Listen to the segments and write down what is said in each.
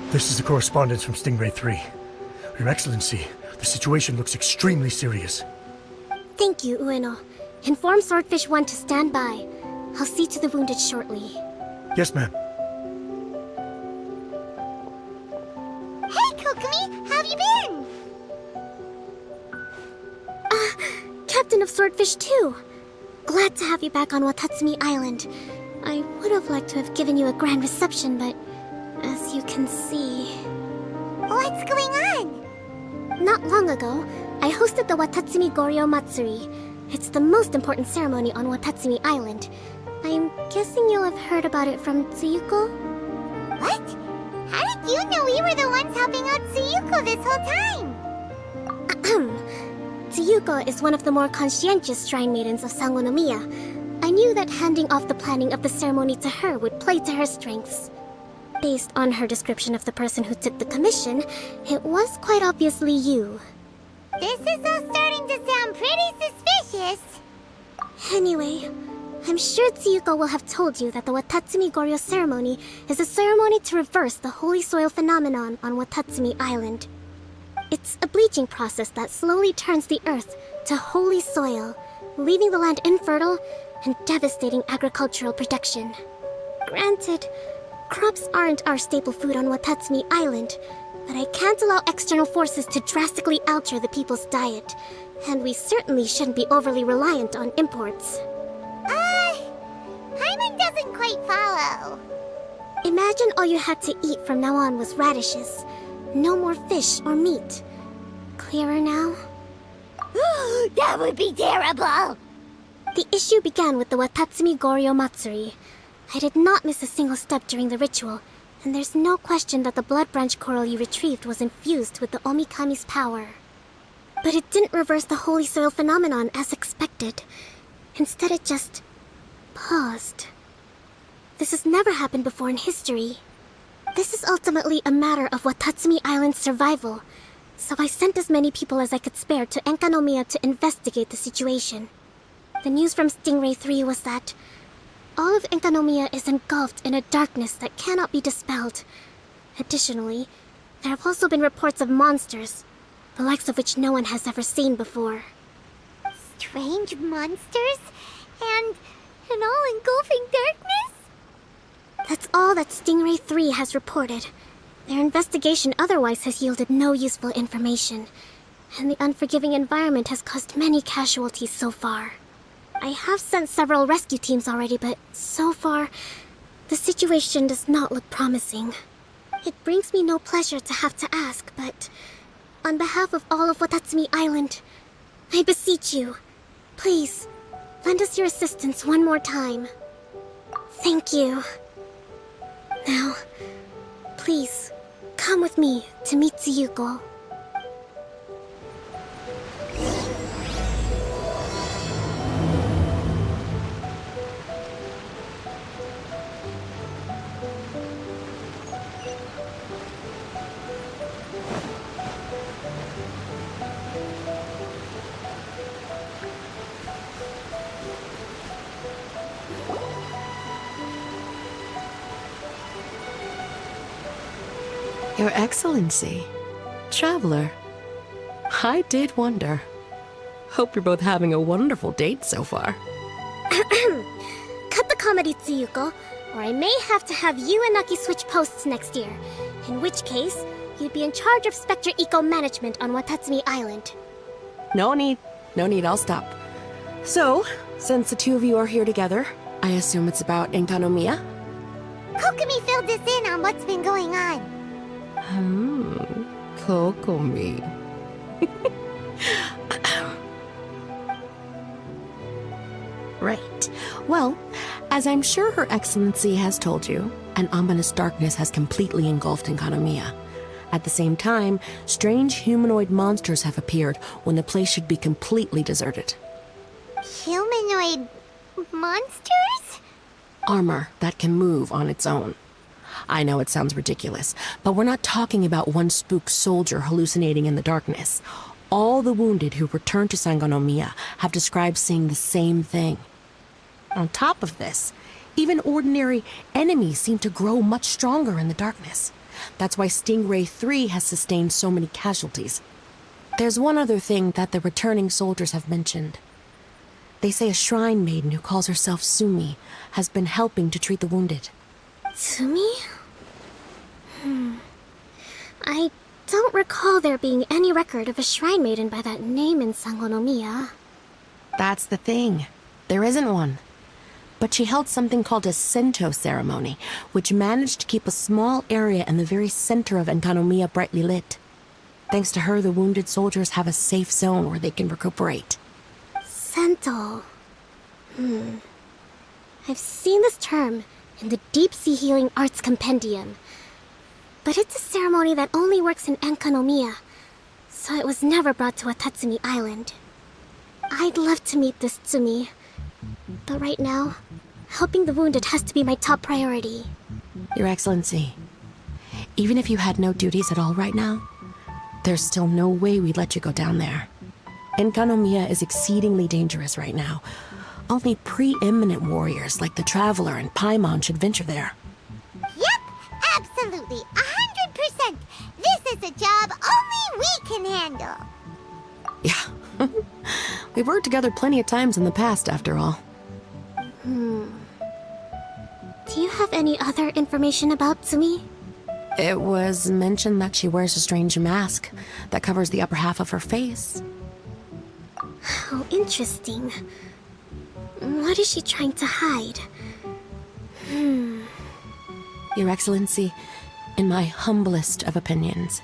This is the correspondence from Stingray 3. Your Excellency, the situation looks extremely serious. Thank you, Ueno. Inform Swordfish 1 to stand by. I'll see to the wounded shortly. Yes, ma'am. Hey, Kokomi! How have you been? Captain of Swordfish 2. Glad to have you back on Watatsumi Island. I would have liked to have given you a grand reception, but as you can see... What's going on? Not long ago, I hosted the Watatsumi Goryo Matsuri. It's the most important ceremony on Watatsumi Island. I'm guessing you'll have heard about it from Tsuyuko? What? How did you know we were the ones helping out Tsuyuko this whole time? Tsuyuko is one of the more conscientious shrine maidens of Enkanomiya. I knew that handing off the planning of the ceremony to her would play to her strengths. Based on her description of the person who took the commission, it was quite obviously you. This is all starting to sound pretty suspicious. Anyway, I'm sure Tsuyuko will have told you that the Watatsumi Goryo ceremony is a ceremony to reverse the holy soil phenomenon on Watatsumi Island. It's a bleaching process that slowly turns the earth to holy soil, leaving the land infertile and devastating agricultural production. Granted, crops aren't our staple food on Watatsumi Island, but I can't allow external forces to drastically alter the people's diet, and we certainly shouldn't be overly reliant on imports. Paimon doesn't quite follow. Imagine all you had to eat from now on was radishes. No more fish or meat. Clearer now? That would be terrible! The issue began with the Watatsumi Goryo Matsuri. I did not miss a single step during the ritual, and there's no question that the blood branch coral you retrieved was infused with the Omikami's power. But it didn't reverse the holy soil phenomenon as expected. Instead, it just... paused. This has never happened before in history. This is ultimately a matter of Watatsumi Island's survival, so I sent as many people as I could spare to Enkanomiya to investigate the situation. The news from Stingray 3 was that all of Enkanomiya is engulfed in a darkness that cannot be dispelled. Additionally, there have also been reports of monsters, the likes of which no one has ever seen before. Strange monsters? And an all-engulfing darkness? That's all that Stingray 3 has reported. Their investigation otherwise has yielded no useful information, and the unforgiving environment has caused many casualties so far. I have sent several rescue teams already, but so far, the situation does not look promising. It brings me no pleasure to have to ask, but on behalf of all of Watatsumi Island, I beseech you, please, lend us your assistance one more time. Thank you. Now, please, come with me to meet Tsuyuko. Your Excellency, Traveler, I did wonder. Hope you're both having a wonderful date so far. Cut the comedy, Tsuyuko, or I may have to have you and Naki switch posts next year. In which case, you'd be in charge of Spectre Eco Management on Watatsumi Island. No need, I'll stop. So, since the two of you are here together, I assume it's about Enkanomiya? Kokomi filled us in on what's been going on. Kokomi. Right. Well, as I'm sure Her Excellency has told you, an ominous darkness has completely engulfed Enkanomiya. At the same time, strange humanoid monsters have appeared when the place should be completely deserted. Humanoid monsters? Armor that can move on its own. I know it sounds ridiculous, but we're not talking about one spook soldier hallucinating in the darkness. All the wounded who returned to Enkanomiya have described seeing the same thing. On top of this, even ordinary enemies seem to grow much stronger in the darkness. That's why Stingray 3 has sustained so many casualties. There's one other thing that the returning soldiers have mentioned. They say a shrine maiden who calls herself Sumi has been helping to treat the wounded. Tsumi? I don't recall there being any record of a shrine maiden by that name in Enkanomiya. That's the thing. There isn't one. But she held something called a Sento ceremony, which managed to keep a small area in the very center of Enkanomiya brightly lit. Thanks to her, the wounded soldiers have a safe zone where they can recuperate. Sento. I've seen this term in the Deep Sea Healing Arts Compendium. But it's a ceremony that only works in Enkanomiya, so it was never brought to Watatsumi Island. I'd love to meet this Tsumi, but right now, helping the wounded has to be my top priority. Your Excellency, even if you had no duties at all right now, there's still no way we'd let you go down there. Enkanomiya is exceedingly dangerous right now. Only preeminent warriors like the Traveler and Paimon should venture there. Yep, absolutely, 100%. This is a job only we can handle. Yeah. We've worked together plenty of times in the past, after all. Do you have any other information about Tsumi? It was mentioned that she wears a strange mask that covers the upper half of her face. How interesting. What is she trying to hide? Your Excellency, in my humblest of opinions,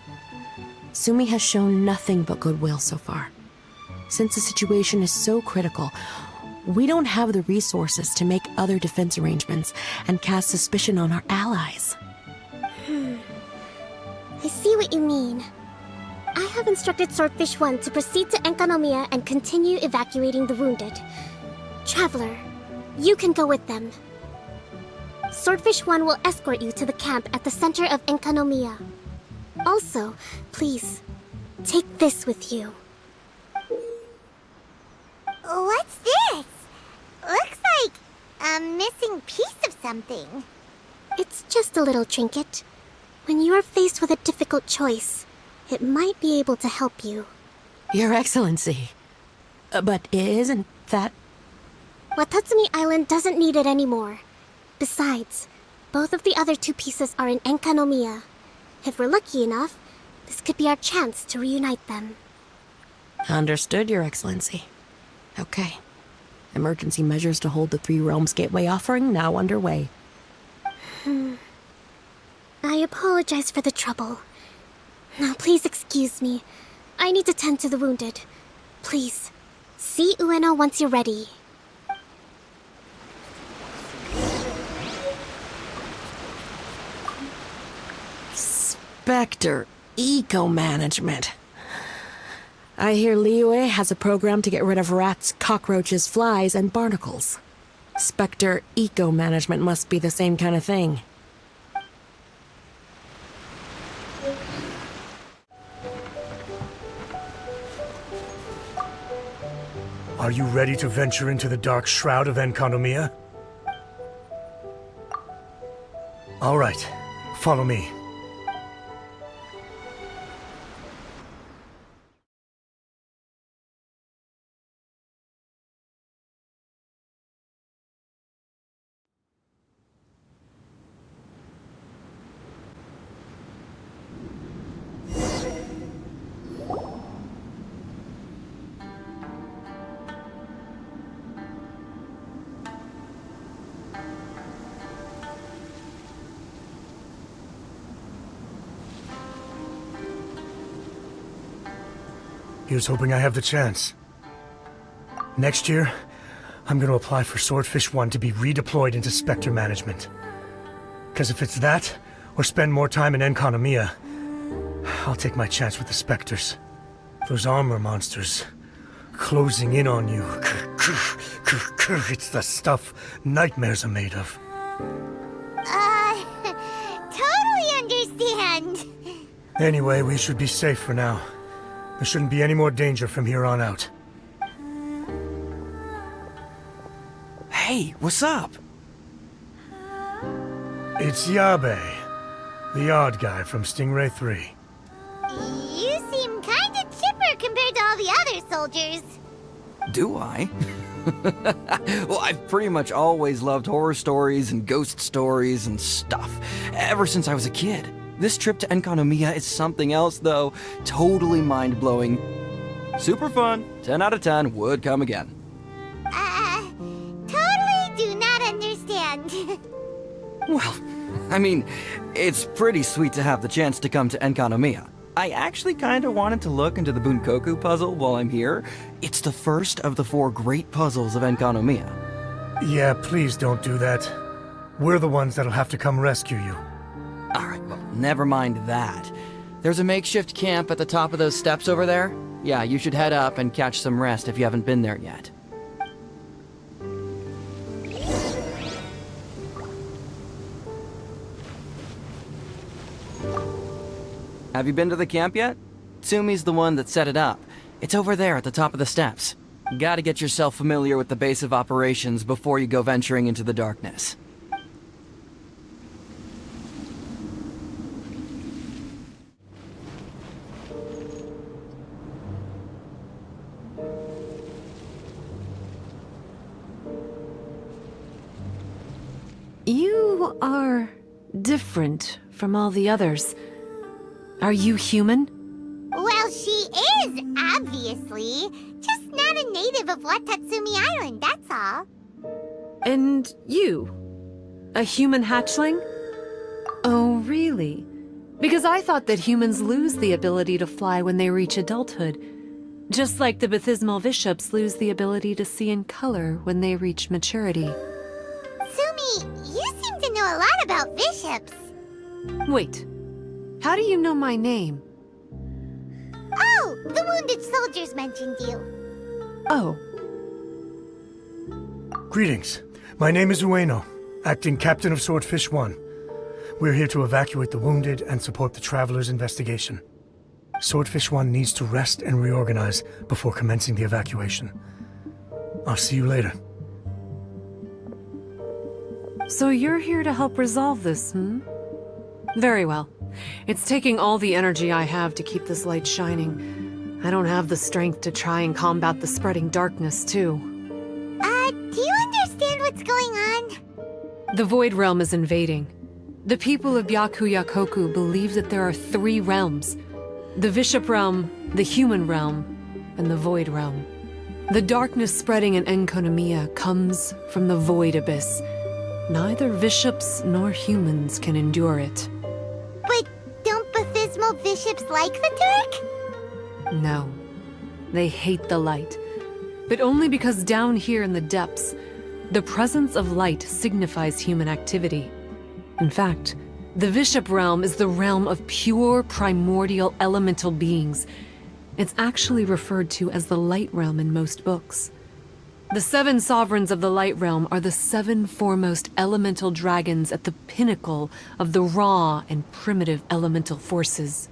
Sumi has shown nothing but goodwill so far. Since the situation is so critical, we don't have the resources to make other defense arrangements and cast suspicion on our allies. I see what you mean. I have instructed Swordfish 1 to proceed to Enkanomiya and continue evacuating the wounded. Traveler, you can go with them. Swordfish 1 will escort you to the camp at the center of Enkanomiya. Also, please, take this with you. What's this? Looks like a missing piece of something. It's just a little trinket. When you are faced with a difficult choice, it might be able to help you. Your Excellency. But isn't that... Watatsumi Island doesn't need it anymore. Besides, both of the other two pieces are in Enkanomiya. If we're lucky enough, this could be our chance to reunite them. Understood, Your Excellency. Okay. Emergency measures to hold the Three Realms Gateway offering now underway. I apologize for the trouble. Now, please excuse me. I need to tend to the wounded. Please, see Ueno once you're ready. Spectre Eco-Management. I hear Liyue has a program to get rid of rats, cockroaches, flies, and barnacles. Spectre Eco-Management must be the same kind of thing. Are you ready to venture into the dark shroud of Enkanomiya? All right, follow me. Here's hoping I have the chance. Next year, I'm gonna apply for Swordfish 1 to be redeployed into Spectre Management. Because if it's that, or spend more time in Enkanomiya, I'll take my chance with the Spectres. Those armor monsters, closing in on you. It's the stuff nightmares are made of. Totally understand. Anyway, we should be safe for now. There shouldn't be any more danger from here on out. Hey, what's up? It's Yabe. The odd guy from Stingray 3. You seem kinda chipper compared to all the other soldiers. Do I? Well, I've pretty much always loved horror stories and ghost stories and stuff, ever since I was a kid. This trip to Enkanomiya is something else, though. Totally mind-blowing. Super fun. 10 out of 10 would come again. Totally do not understand. Well, I mean, it's pretty sweet to have the chance to come to Enkanomiya. I actually kinda wanted to look into the Bunkoku puzzle while I'm here. It's the first of the 4 great puzzles of Enkanomiya. Yeah, please don't do that. We're the ones that'll have to come rescue you. Alright, well, never mind that. There's a makeshift camp at the top of those steps over there. Yeah, you should head up and catch some rest if you haven't been there yet. Have you been to the camp yet? Tsumi's the one that set it up. It's over there at the top of the steps. Gotta get yourself familiar with the base of operations before you go venturing into the darkness. You are different from all the others. Are you human? Well, she is, obviously. Just not a native of Watatsumi Island, that's all. And you? A human hatchling? Oh, really? Because I thought that humans lose the ability to fly when they reach adulthood. Just like the Bathysmal Bishops lose the ability to see in color when they reach maturity. Sumi, you seem to know a lot about bishops. Wait, how do you know my name? Oh, the wounded soldiers mentioned you. Oh, Greetings. My name is Ueno, acting captain of Swordfish 1. We're here to evacuate the wounded and support the traveler's investigation. Swordfish 1 needs to rest and reorganize before commencing the evacuation. I'll see you later. so you're here to help resolve this, hmm? Very well. It's taking all the energy I have to keep this light shining. I don't have the strength to try and combat the spreading darkness, too. Do you understand what's going on? The Void Realm is invading. The people of Byakuyakoku believe that there are 3 realms. The Bishop Realm, the Human Realm, and the Void Realm. The darkness spreading in Enkanomiya comes from the Void Abyss. Neither bishops nor humans can endure it. But don't Bathysmal bishops like the Turk? No. They hate the light. But only because down here in the depths, the presence of light signifies human activity. In fact, the Bishop Realm is the realm of pure, primordial, elemental beings. It's actually referred to as the Light Realm in most books. The 7 sovereigns of the Light Realm are the 7 foremost elemental dragons at the pinnacle of the raw and primitive elemental forces.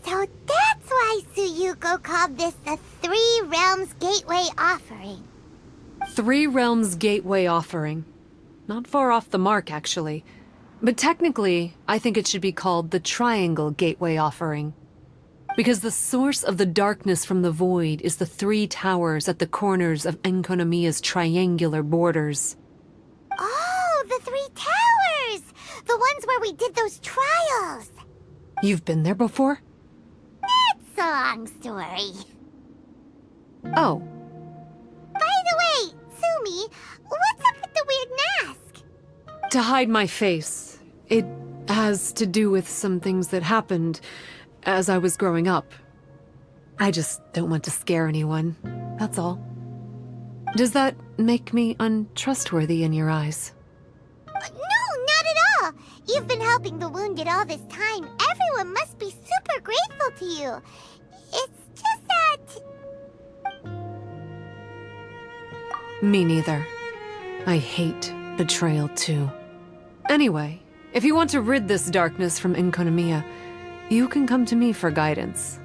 So that's why Suyuko called this the 3 Realms Gateway Offering. 3 Realms Gateway Offering. Not far off the mark, actually. But technically, I think it should be called the Triangle Gateway Offering. Because the source of the darkness from the void is the 3 towers at the corners of Enkanomiya's triangular borders. Oh, the 3 towers! The ones where we did those trials! You've been there before? It's a long story. Oh, By the way, Sumi, what's up with the weird mask? to hide my face. It has to do with some things that happened as I was growing up. I just don't want to scare anyone, that's all. Does that make me untrustworthy in your eyes? No, not at all. You've been helping the wounded all this time. Everyone must be super grateful to you. It's just that... Me neither. I hate betrayal too. Anyway, if you want to rid this darkness from Enkanomiya, you can come to me for guidance.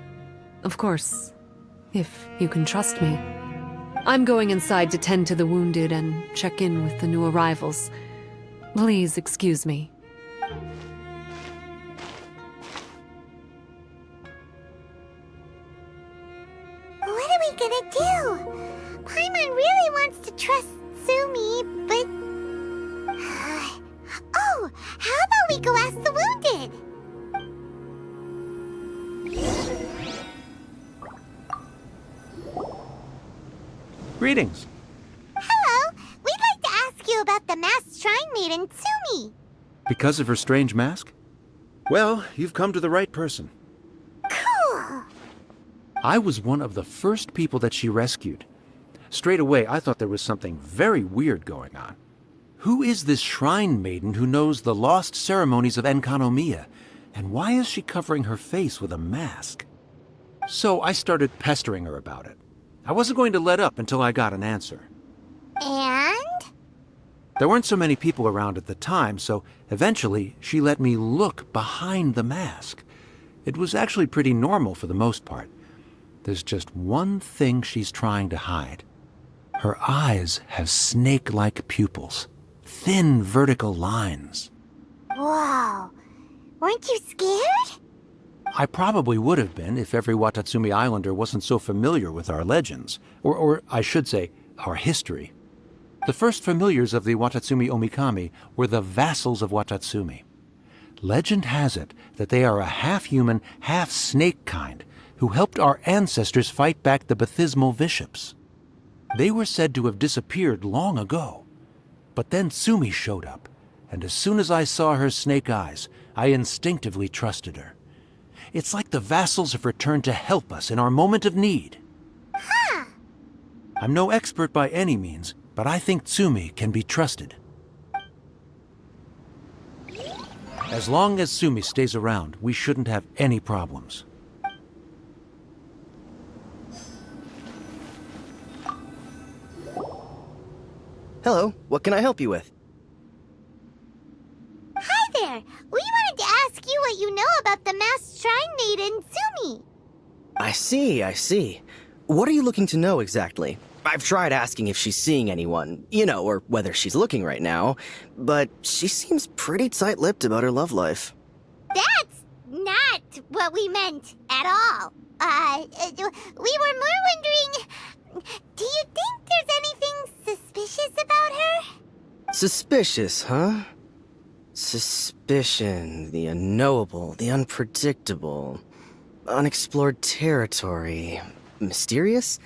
Of course, if you can trust me. I'm going inside to tend to the wounded and check in with the new arrivals. Please excuse me. go ask the wounded. Greetings. Hello, we'd like to ask you about the masked shrine maiden, Tsumi. Because of her strange mask? Well, you've come to the right person. Cool. I was one of the first people that she rescued. Straight away, I thought there was something very weird going on. Who is this shrine maiden who knows the lost ceremonies of Enkanomiya? And why is she covering her face with a mask? So I started pestering her about it. I wasn't going to let up until I got an answer. And? There weren't so many people around at the time, so eventually she let me look behind the mask. It was actually pretty normal for the most part. There's just one thing she's trying to hide. Her eyes have snake-like pupils, thin vertical lines. Whoa. Weren't you scared? I probably would have been if every Watatsumi Islander wasn't so familiar with our legends, or I should say, our history. The first familiars of the Watatsumi Omikami were the vassals of Watatsumi. Legend has it that they are a half-human, half-snake kind who helped our ancestors fight back the Bathismal Bishops. They were said to have disappeared long ago. But then Tsumi showed up, and as soon as I saw her snake eyes, I instinctively trusted her. It's like the vassals have returned to help us in our moment of need. Huh. I'm no expert by any means, but I think Tsumi can be trusted. As long as Tsumi stays around, we shouldn't have any problems. Hello, what can I help you with? Hi there. We wanted to ask you what you know about the masked shrine maiden, Tsumi. I see. What are you looking to know exactly? I've tried asking if she's seeing anyone, or whether she's looking right now, but she seems pretty tight-lipped about her love life. That's not what we meant at all. We were more wondering, do you think there's anything suspicious about her? Suspicious, huh? Suspicion, the unknowable, the unpredictable, unexplored territory, mysterious,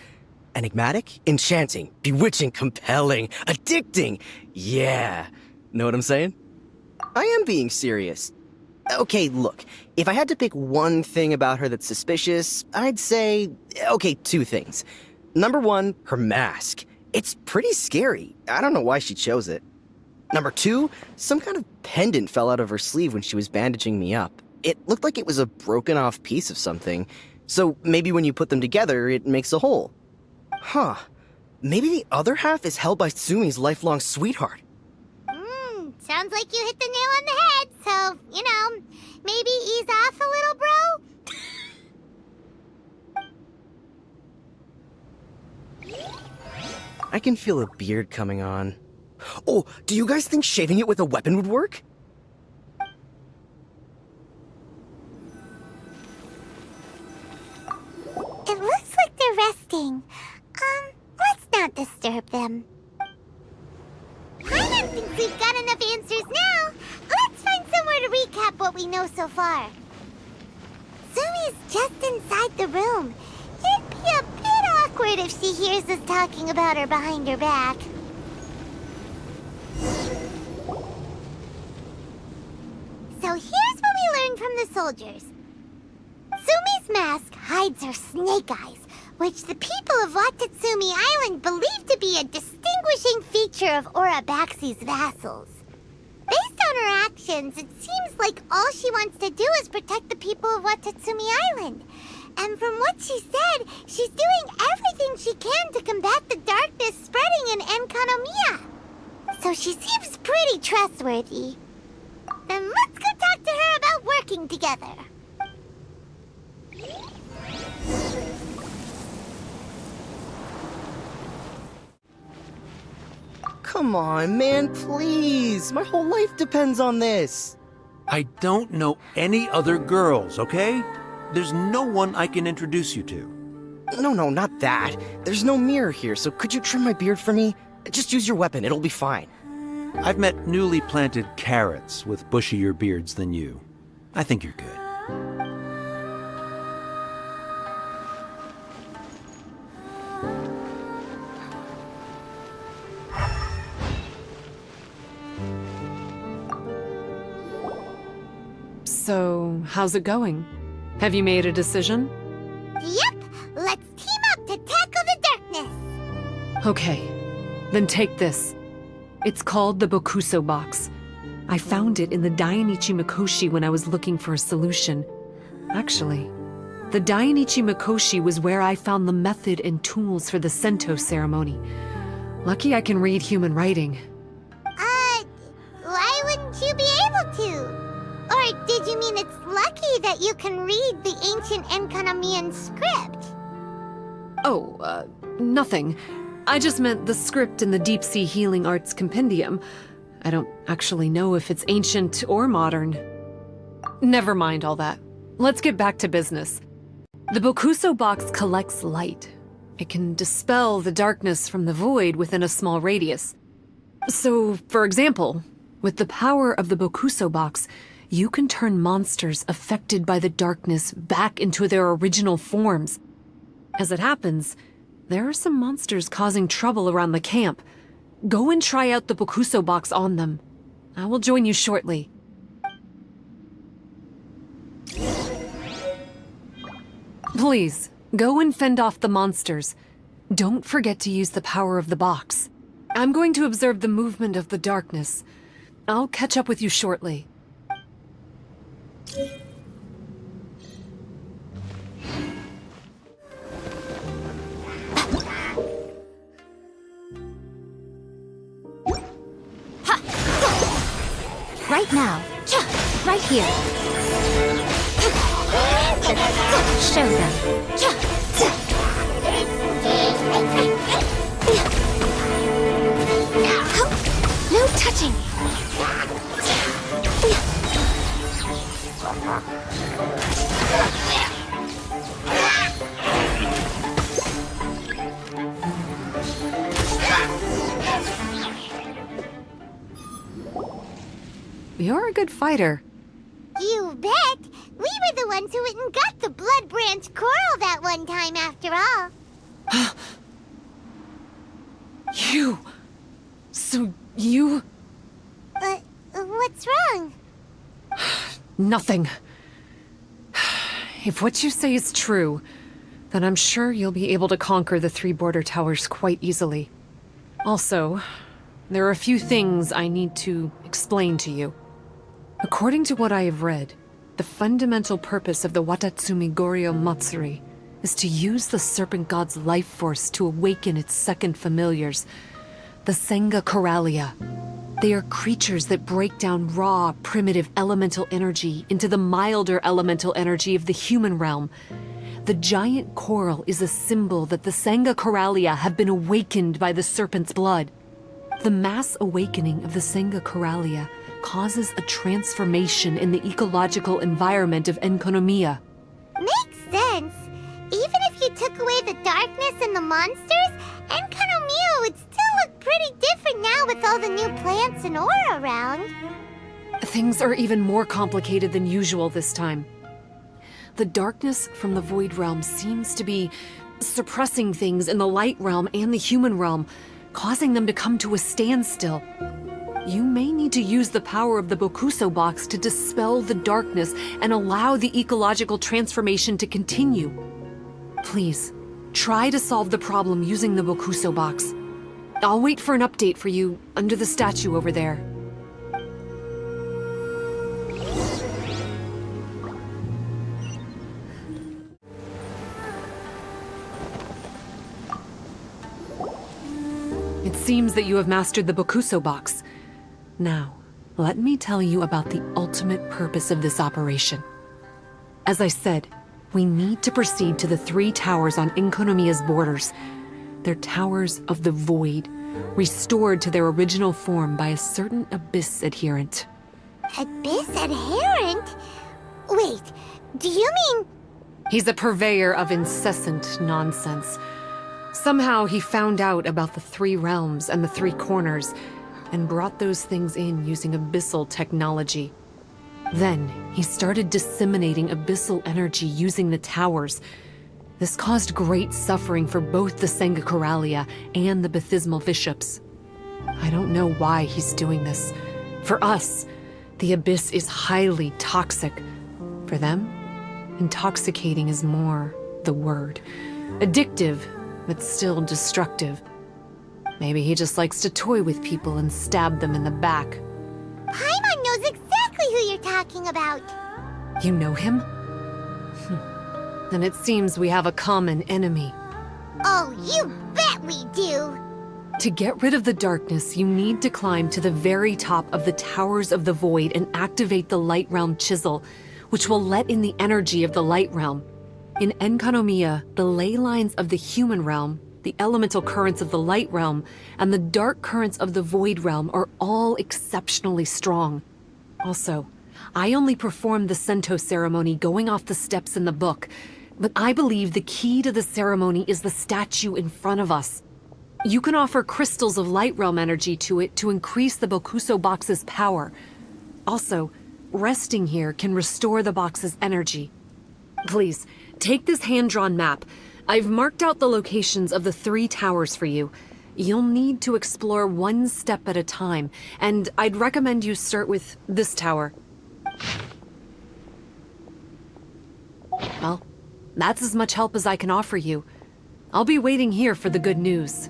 enigmatic, enchanting, bewitching, compelling, addicting. Yeah, know what I'm saying? I am being serious. Okay, look, if I had to pick one thing about her that's suspicious, I'd say, two things. Number one, her mask. It's pretty scary. I don't know why she chose it. Number two, some kind of pendant fell out of her sleeve when she was bandaging me up. It looked like it was a broken off piece of something. So maybe when you put them together, it makes a whole. Huh. Maybe the other half is held by Tsumi's lifelong sweetheart. Sounds like you hit the nail on the head, so, maybe ease off a little, bro? I can feel a beard coming on. Oh, do you guys think shaving it with a weapon would work? It looks like they're resting. Let's not disturb them. I don't think we've got enough answers now. Let's find somewhere to recap what we know so far. Sumi's just inside the room. It'd be a bit awkward if she hears us talking about her behind her back. So here's what we learned from the soldiers. Sumi's mask hides her snake eyes, which the people of Watatsumi Island believe to be a distinguishing feature of Orabaxi's vassals. Based on her actions, it seems like all she wants to do is protect the people of Watatsumi Island. And from what she said, she's doing everything she can to combat the darkness spreading in Enkanomiya. So she seems pretty trustworthy. Then let's go talk to her about working together. Come on, man, please. My whole life depends on this. I don't know any other girls, okay? There's no one I can introduce you to. No, not that. There's no mirror here, so could you trim my beard for me? Just use your weapon, it'll be fine. I've met newly planted carrots with bushier beards than you. I think you're good. So, how's it going? Have you made a decision? Yep, let's team up to tackle the darkness. Okay, then take this. It's called the Bokuso box. I found it in the Dainichi Mikoshi when I was looking for a solution. Actually, the Dainichi Mikoshi was where I found the method and tools for the Sento ceremony. Lucky I can read human writing. Why wouldn't you be able to? Or did you mean it's lucky that you can read the ancient Enkanomiyan script? Oh, nothing. I just meant the script in the Deep Sea Healing Arts Compendium. I don't actually know if it's ancient or modern. Never mind all that. Let's get back to business. The Bokuso box collects light. It can dispel the darkness from the void within a small radius. So, for example, with the power of the Bokuso box, you can turn monsters affected by the darkness back into their original forms. As it happens, there are some monsters causing trouble around the camp. Go and try out the Bokuso box on them. I will join you shortly. Please, go and fend off the monsters. Don't forget to use the power of the box. I'm going to observe the movement of the darkness. I'll catch up with you shortly. Right now. Right here. Show them. No touching. You're a good fighter. You bet! We were the ones who went and got the blood branch coral that one time after all. You... So you... What's wrong? Nothing. If what you say is true, then I'm sure you'll be able to conquer the 3 border towers quite easily. Also, there are a few things I need to explain to you. According to what I have read, the fundamental purpose of the Watatsumi Goryo Matsuri is to use the serpent god's life force to awaken its second familiars, the Senga Coralia. They are creatures that break down raw, primitive elemental energy into the milder elemental energy of the human realm. The giant coral is a symbol that the Senga Coralia have been awakened by the serpent's blood. The mass awakening of the Senga Coralia causes a transformation in the ecological environment of Enkanomiya. Makes sense. Even if you took away the darkness and the monsters, Enkanomiya would still look pretty different now with all the new plants and ore around. Things are even more complicated than usual this time. The darkness from the Void Realm seems to be suppressing things in the Light Realm and the human realm, causing them to come to a standstill. You may need to use the power of the Bokuso box to dispel the darkness and allow the ecological transformation to continue. Please, try to solve the problem using the Bokuso box. I'll wait for an update for you under the statue over there. It seems that you have mastered the Bokuso box. Now, let me tell you about the ultimate purpose of this operation. As I said, we need to proceed to the 3 towers on Enkanomiya's borders. They're towers of the void, restored to their original form by a certain Abyss adherent. Abyss adherent? Wait, do you mean... He's a purveyor of incessant nonsense. Somehow he found out about the 3 realms and the 3 corners. and brought those things in using abyssal technology. Then, he started disseminating abyssal energy using the towers. This caused great suffering for both the Sangha and the Baptismal Bishops. I don't know why he's doing this. For us, the abyss is highly toxic. For them, intoxicating is more the word. Addictive, but still destructive. Maybe he just likes to toy with people and stab them in the back. Paimon knows exactly who you're talking about. You know him? Then it seems we have a common enemy. Oh, you bet we do. To get rid of the darkness, you need to climb to the very top of the Towers of the Void and activate the Light Realm Chisel, which will let in the energy of the Light Realm. In Enkanomiya, the ley lines of the human realm, the elemental currents of the Light Realm, and the dark currents of the Void Realm are all exceptionally strong. Also, I only performed the Sento ceremony going off the steps in the book, but I believe the key to the ceremony is the statue in front of us. You can offer crystals of Light Realm energy to it to increase the Bokuso box's power. Also, resting here can restore the box's energy. Please, take this hand-drawn map. I've marked out the locations of the 3 towers for you. You'll need to explore one step at a time, and I'd recommend you start with this tower. Well, that's as much help as I can offer you. I'll be waiting here for the good news.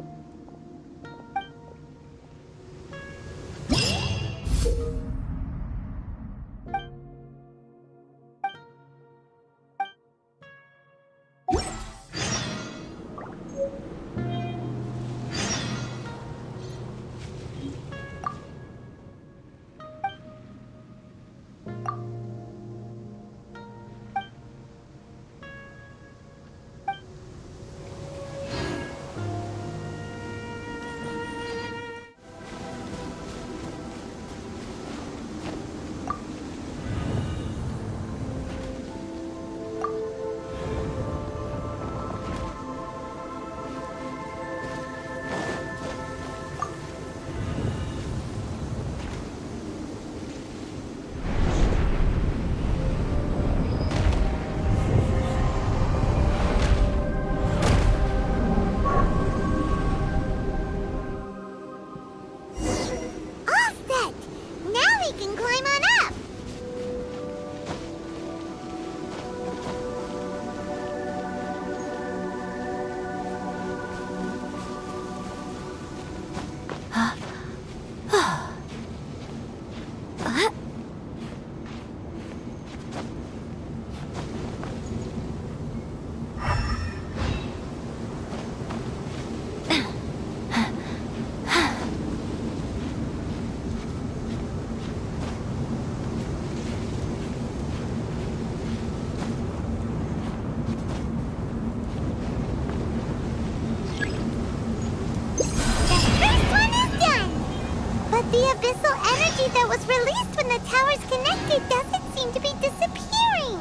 That was released when the towers connected doesn't seem to be disappearing.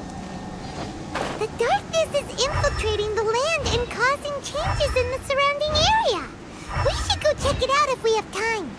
The darkness is infiltrating the land and causing changes in the surrounding area. We should go check it out if we have time.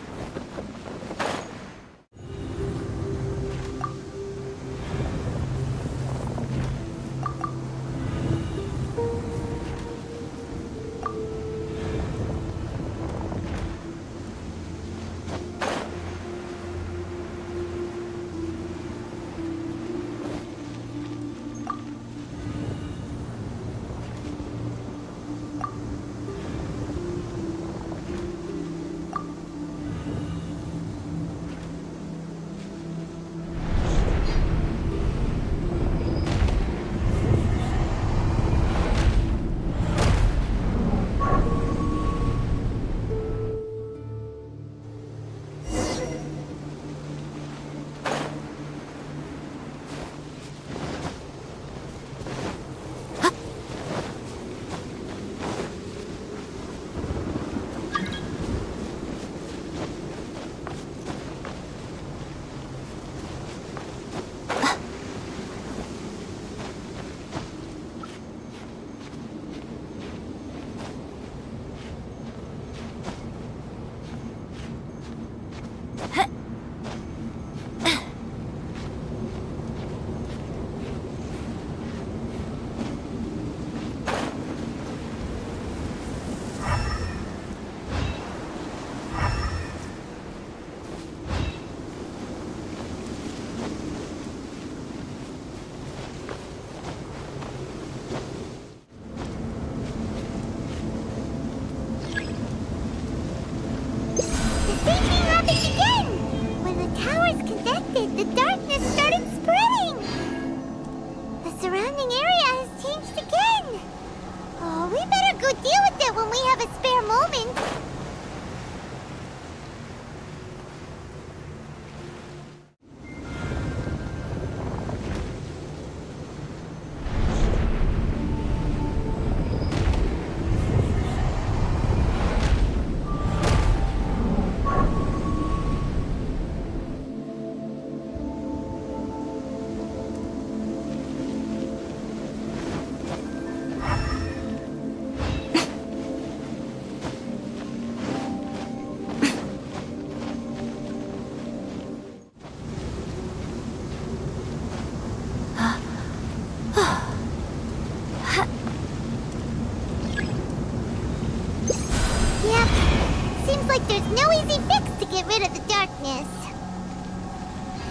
bit of the darkness.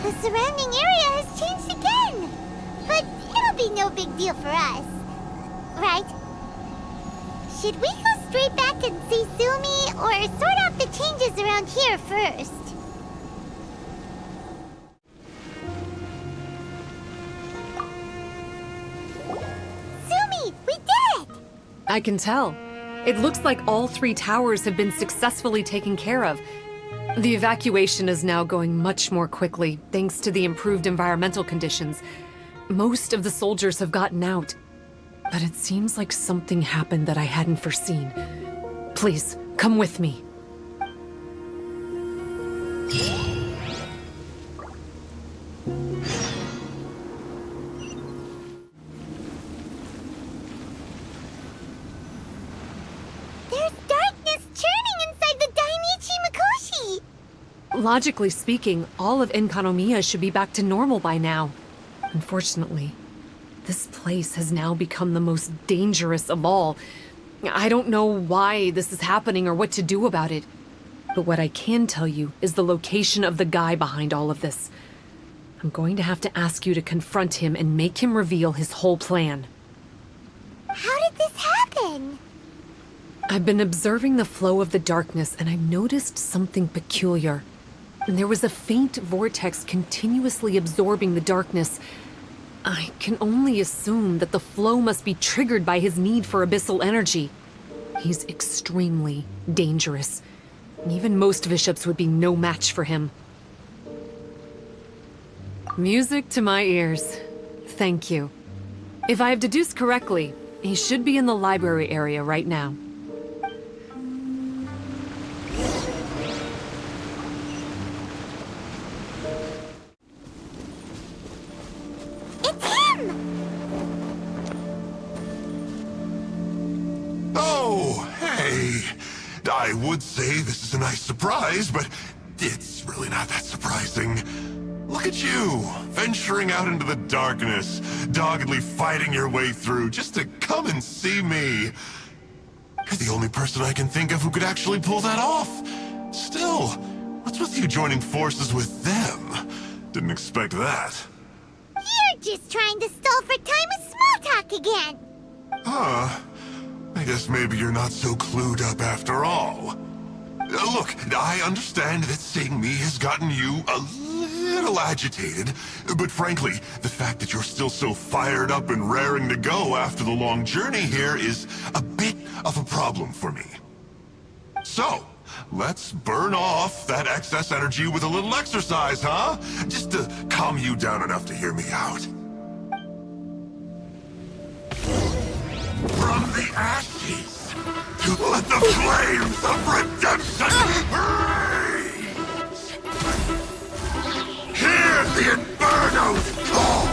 The surrounding area has changed again. But it'll be no big deal for us. Right? Should we go straight back and see Sumi, or sort out the changes around here first? Sumi, we did it! I can tell. It looks like all 3 towers have been successfully taken care of. The evacuation is now going much more quickly, thanks to the improved environmental conditions. Most of the soldiers have gotten out. But it seems like something happened that I hadn't foreseen. Please, come with me. There's darkness churning inside the Dainichi Mikoshi! Logically speaking, all of Enkanomiya should be back to normal by now. Unfortunately, this place has now become the most dangerous of all. I don't know why this is happening or what to do about it. But what I can tell you is the location of the guy behind all of this. I'm going to have to ask you to confront him and make him reveal his whole plan. How did this happen? I've been observing the flow of the darkness, and I've noticed something peculiar. There was a faint vortex continuously absorbing the darkness. I can only assume that the flow must be triggered by his need for abyssal energy. He's extremely dangerous. Even most bishops would be no match for him. Music to my ears. Thank you. If I have deduced correctly, he should be in the library area right now. It's him! Oh, hey. I would say this is a nice surprise, but it's really not that surprising. Look at you, venturing out into the darkness, doggedly fighting your way through just to come and see me. You're the only person I can think of who could actually pull that off. Still, what's with you joining forces with them? Didn't expect that. You're just trying to stall for time with small talk again! Huh. I guess maybe you're not so clued up after all. Look, I understand that seeing me has gotten you a little agitated, but frankly, the fact that you're still so fired up and raring to go after the long journey here is a bit of a problem for me. So, let's burn off that excess energy with a little exercise, huh? Just to calm you down enough to hear me out. From the ashes, to let the flames of redemption raise! Hear the Inferno's call!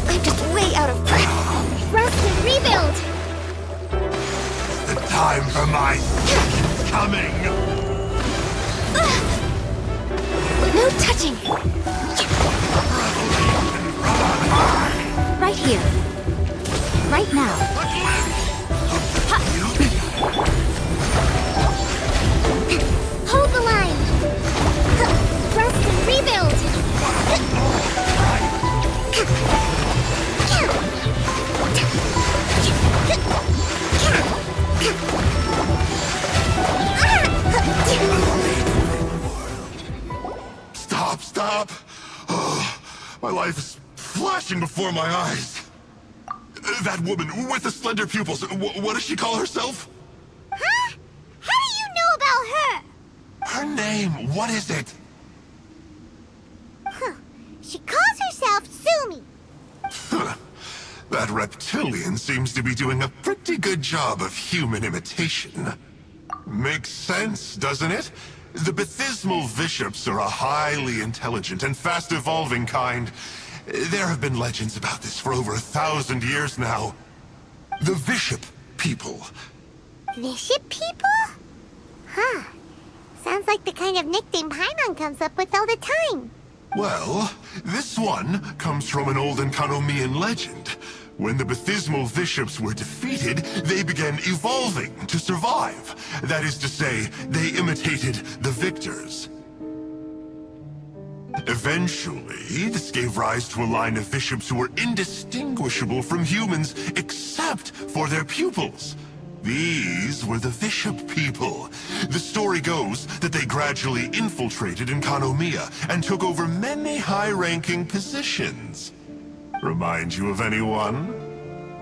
I'm just way out of breath. Rest and rebuild! The time for my is coming! No touching! Right here. Right now. Hold the line! Rest and rebuild! Stop! Oh, my life is flashing before my eyes. That woman with the slender pupils, what does she call herself? Huh? How do you know about her? Her name, what is it? She calls herself Sumi. That reptilian seems to be doing a pretty good job of human imitation. Makes sense, doesn't it? The Baptismal Bishops are a highly intelligent and fast-evolving kind. There have been legends about this for over 1,000 years now. The Bishop people. Bishop people? Huh. Sounds like the kind of nickname Paimon comes up with all the time. Well, this one comes from an old Enkanomiyan legend. When the Bathismal Bishops were defeated, they began evolving to survive. That is to say, they imitated the victors. Eventually, this gave rise to a line of bishops who were indistinguishable from humans except for their pupils. These were the Bishop people. The story goes that they gradually infiltrated Enkanomiya and took over many high-ranking positions. Remind you of anyone?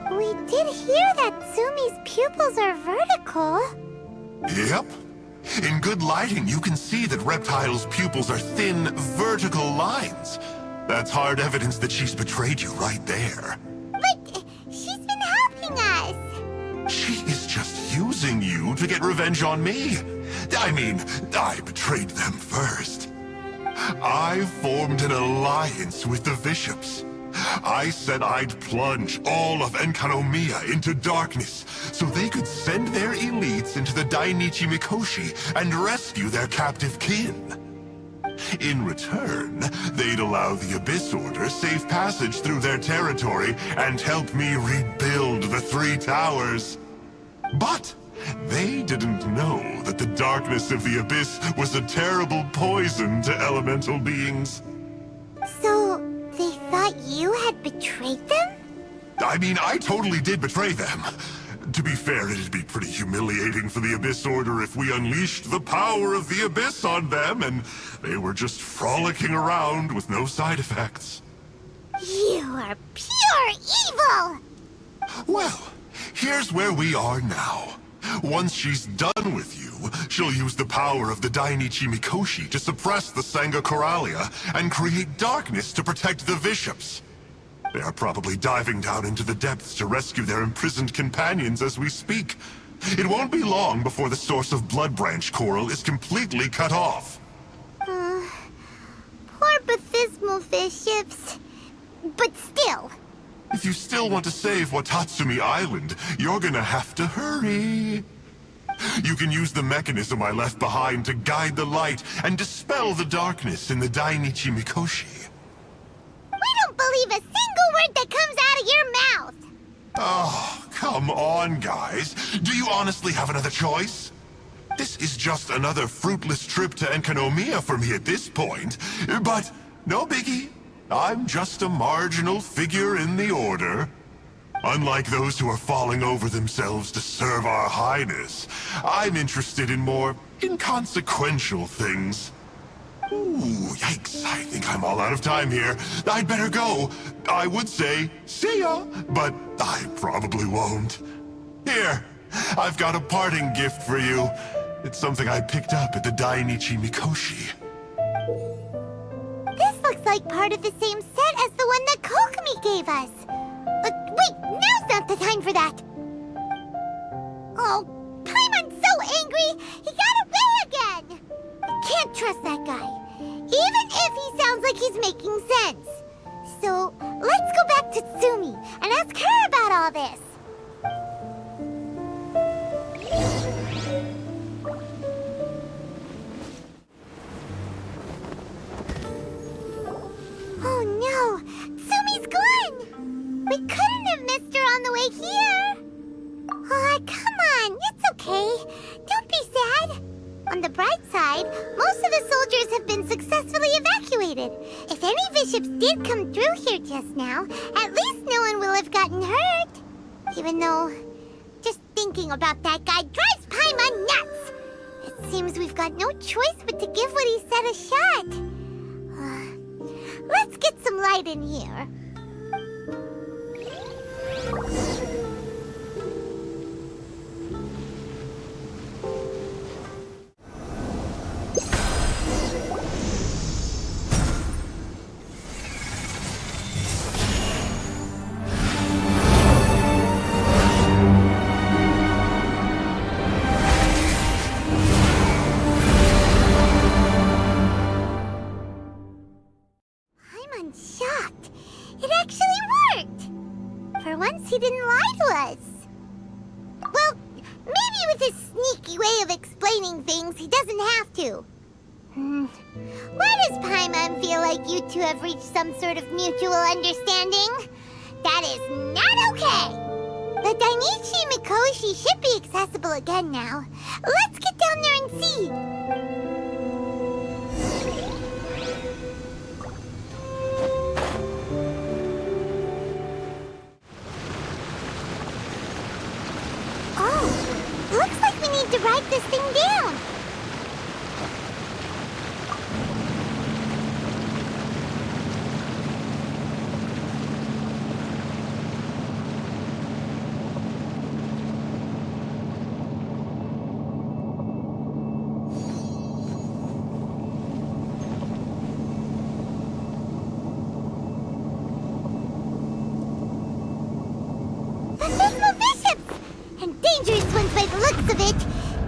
We did hear that Sumi's pupils are vertical. Yep. In good lighting, you can see that Reptile's pupils are thin, vertical lines. That's hard evidence that she's betrayed you right there. But she's been helping us. She is just using you to get revenge on me. I mean, I betrayed them first. I formed an alliance with the bishops. I said I'd plunge all of Enkanomiya into darkness so they could send their elites into the Dainichi Mikoshi and rescue their captive kin. In return, they'd allow the Abyss Order safe passage through their territory and help me rebuild the Three Towers. But they didn't know that the darkness of the Abyss was a terrible poison to elemental beings. So, they thought you had betrayed them? I mean, I totally did betray them. To be fair, it'd be pretty humiliating for the Abyss Order if we unleashed the power of the Abyss on them and they were just frolicking around with no side effects. You are pure evil! Well, here's where we are now. Once she's done with you, she'll use the power of the Dainichi Mikoshi to suppress the Sangha Coralia and create darkness to protect the bishops. They are probably diving down into the depths to rescue their imprisoned companions as we speak. It won't be long before the source of Blood Branch Coral is completely cut off. Poor Bathismal bishops. But still. If you still want to save Watatsumi Island, you're gonna have to hurry. You can use the mechanism I left behind to guide the light and dispel the darkness in the Dainichi Mikoshi. We don't believe a single word that comes out of your mouth! Oh, come on, guys. Do you honestly have another choice? This is just another fruitless trip to Enkanomiya for me at this point. But no biggie. I'm just a marginal figure in the Order. Unlike those who are falling over themselves to serve our Highness, I'm interested in more inconsequential things. Ooh, yikes. I think I'm all out of time here. I'd better go. I would say, see ya, but I probably won't. Here, I've got a parting gift for you. It's something I picked up at the Dainichi Mikoshi. This looks like part of the same set as the one that Kokomi gave us. Wait, now's not the time for that. Oh, Paimon's so angry, he got away again. I can't trust that guy, even if he sounds like he's making sense. So, let's go back to Tsumi and ask her about all this. Oh no! Tsumi's gone! We couldn't have missed her on the way here! Oh, come on, it's okay. Don't be sad. On the bright side, most of the soldiers have been successfully evacuated. If any bishops did come through here just now, at least no one will have gotten hurt. Even though, just thinking about that guy drives Paimon nuts! It seems we've got no choice but to give what he said a shot. Let's get some light in here. I'm shocked. It actually worked. For once, he didn't lie to us. Well, maybe with his sneaky way of explaining things, he doesn't have to. Why does Paimon feel like you two have reached some sort of mutual understanding? That is not okay! The Dainichi Mikoshi should be accessible again now. Let's get down there and see! Oh, looks like we need to write this thing down. Abysmal bishops! And dangerous ones by the looks of it.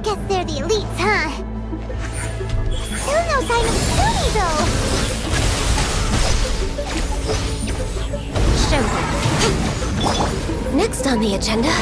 Guess they're the elites, huh? Still no sign of Sumi, though. Shogun. Next on the agenda.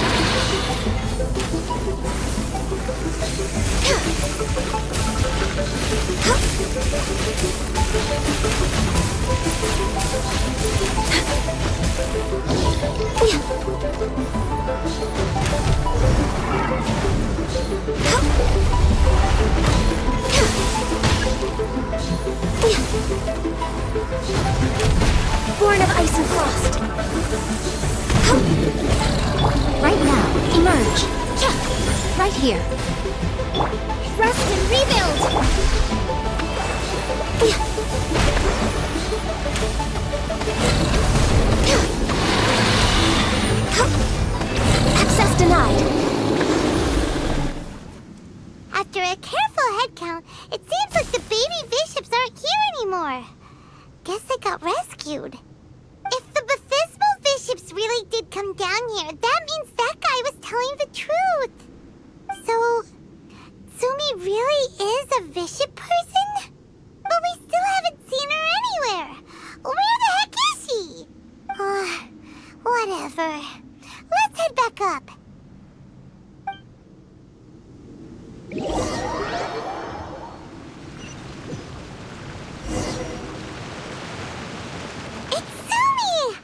Born of ice and frost. Right now, emerge. Right here. Rest and rebuild! Access denied. After a careful head count, it seems like the baby bishops aren't here anymore. Guess they got rescued. If the Baptismal bishops really did come down here, that means that guy was telling the truth. So, Sumi really is a bishop person? But we still haven't seen her anywhere. Where the heck is she? Whatever. Let's head back up. It's Sumi!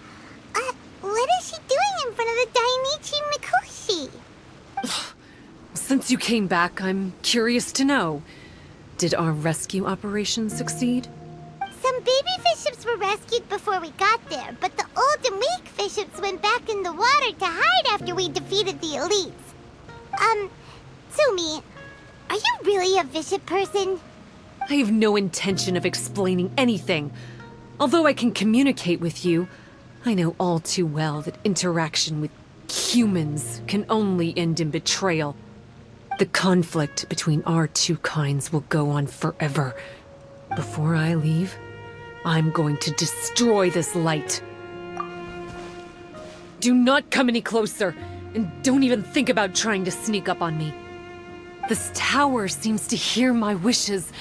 What is she doing in front of the Dainichi Mikoshi? Since you came back, I'm curious to know. Did our rescue operation succeed? Some baby bishops were rescued before we got there, but the old and weak bishops went back in the water to hide after we defeated the elites. Sumi, are you really a bishop person? I have no intention of explaining anything. Although I can communicate with you, I know all too well that interaction with humans can only end in betrayal. The conflict between our two kinds will go on forever. Before I leave, I'm going to destroy this light. Do not come any closer, and don't even think about trying to sneak up on me. This tower seems to hear my wishes.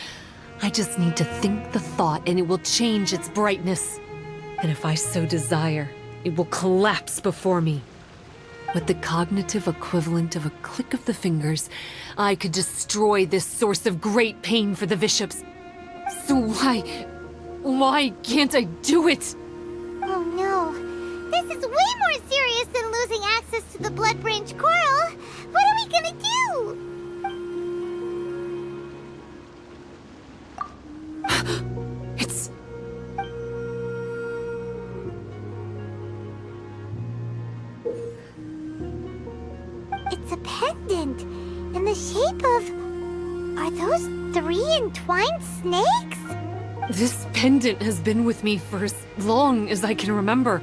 I just need to think the thought and it will change its brightness. And if I so desire, it will collapse before me. With the cognitive equivalent of a click of the fingers, I could destroy this source of great pain for the bishops. So why can't I do it? Oh no. This is way more serious than losing access to the Blood Branch Coral. What are we gonna do? It's... It's a pendant in the shape of... Are those 3 entwined snakes? This pendant has been with me for as long as I can remember.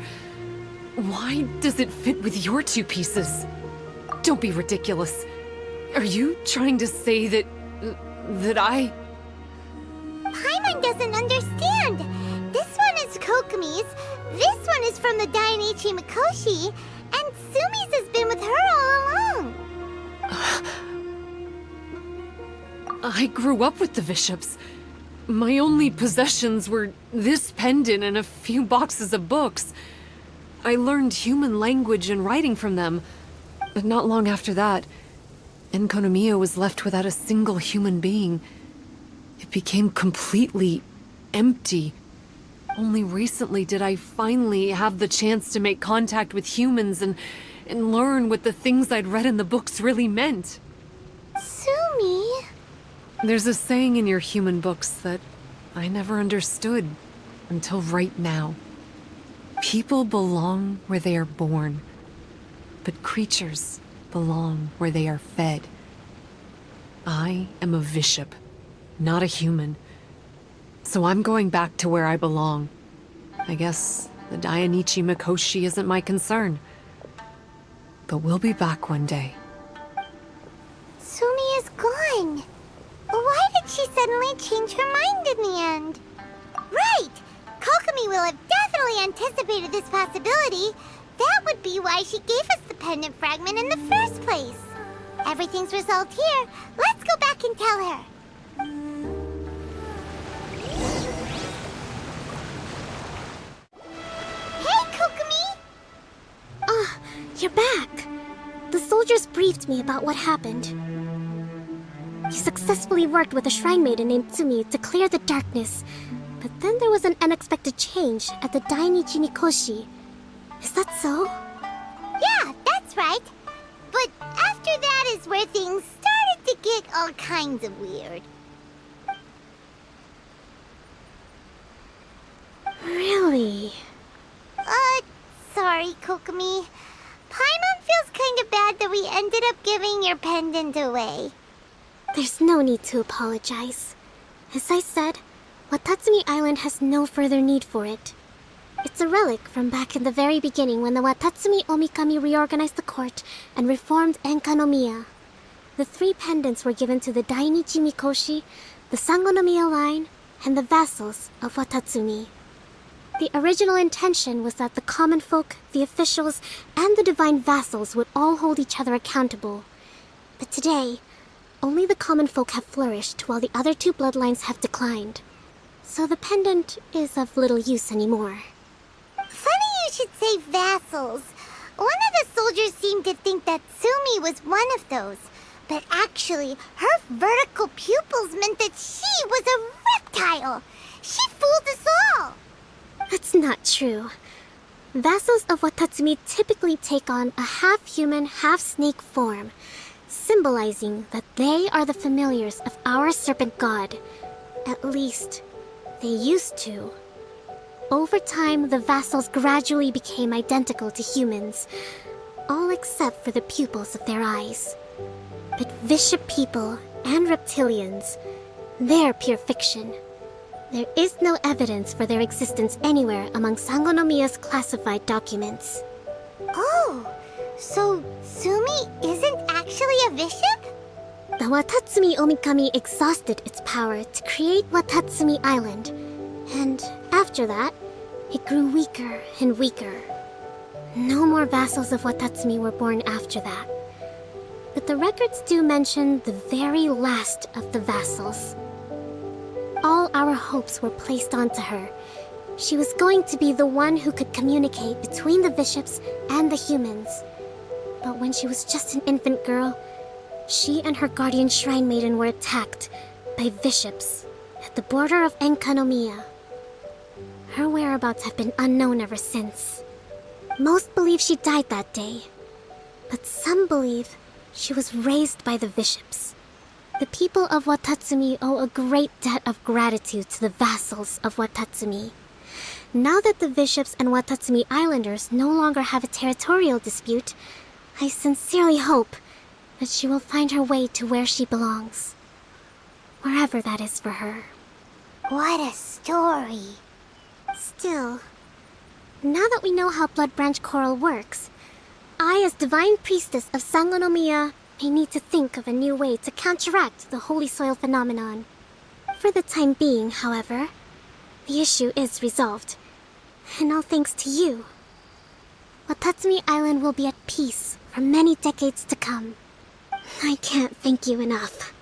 Why does it fit with your 2 pieces? Don't be ridiculous. Are you trying to say that I... Paimon doesn't understand. This one is Kokomi's, this one is from the Dainichi Mikoshi, and Sumi's has been with her all along. I grew up with the bishops. My only possessions were this pendant and a few boxes of books. I learned human language and writing from them. But not long after that, Enkanomiya was left without a single human being. It became completely empty. Only recently did I finally have the chance to make contact with humans and learn what the things I'd read in the books really meant. Sumi? There's a saying in your human books that I never understood until right now. People belong where they are born, but creatures belong where they are fed. I am a bishop, not a human. So I'm going back to where I belong. I guess the Dainichi Mikoshi isn't my concern. But we'll be back one day. Sumi is gone. Why did she suddenly change her mind in the end? Right! Kokomi will have definitely anticipated this possibility. That would be why she gave us the pendant fragment in the first place. Everything's resolved here. Let's go back and tell her. Hey, Kokomi! You're back. The soldiers briefed me about what happened. You successfully worked with a shrine maiden named Tsumi to clear the darkness. But then there was an unexpected change at the Dainichi Mikoshi. Is that so? Yeah, that's right. But after that is where things started to get all kinds of weird. Really? Sorry, Kokomi. Paimon feels kind of bad that we ended up giving your pendant away. There's no need to apologize. As I said, Watatsumi Island has no further need for it. It's a relic from back in the very beginning when the Watatsumi Omikami reorganized the court and reformed Enkanomiya. The 3 pendants were given to the Dainichi Mikoshi, the Sangonomiya line, and the vassals of Watatsumi. The original intention was that the common folk, the officials, and the divine vassals would all hold each other accountable. But today, only the common folk have flourished while the other 2 bloodlines have declined. So the pendant is of little use anymore. Funny you should say vassals. One of the soldiers seemed to think that Sumi was one of those. But actually, her vertical pupils meant that she was a reptile. She fooled us all. That's not true. Vassals of Watatsumi typically take on a half-human, half-snake form, symbolizing that they are the familiars of our serpent god. At least, they used to. Over time, the vassals gradually became identical to humans, all except for the pupils of their eyes. But bishop people and reptilians, they're pure fiction. There is no evidence for their existence anywhere among Sangonomiya's classified documents. Oh, so Sumi isn't actually a bishop? The Watatsumi Omikami exhausted its power to create Watatsumi Island, and after that, it grew weaker and weaker. No more vassals of Watatsumi were born after that. But the records do mention the very last of the vassals. All our hopes were placed onto her. She was going to be the one who could communicate between the bishops and the humans. But when she was just an infant girl, she and her guardian shrine maiden were attacked by bishops at the border of Enkanomiya. Her whereabouts have been unknown ever since. Most believe she died that day, but some believe she was raised by the bishops. The people of Watatsumi owe a great debt of gratitude to the vassals of Watatsumi. Now that the bishops and Watatsumi Islanders no longer have a territorial dispute, I sincerely hope that she will find her way to where she belongs. Wherever that is for her. What a story. Still, now that we know how Blood Branch Coral works, I, as Divine Priestess of Sangonomiya, may need to think of a new way to counteract the Holy Soil phenomenon. For the time being, however, the issue is resolved, and all thanks to you. Watatsumi Island will be at peace for many decades to come. I can't thank you enough.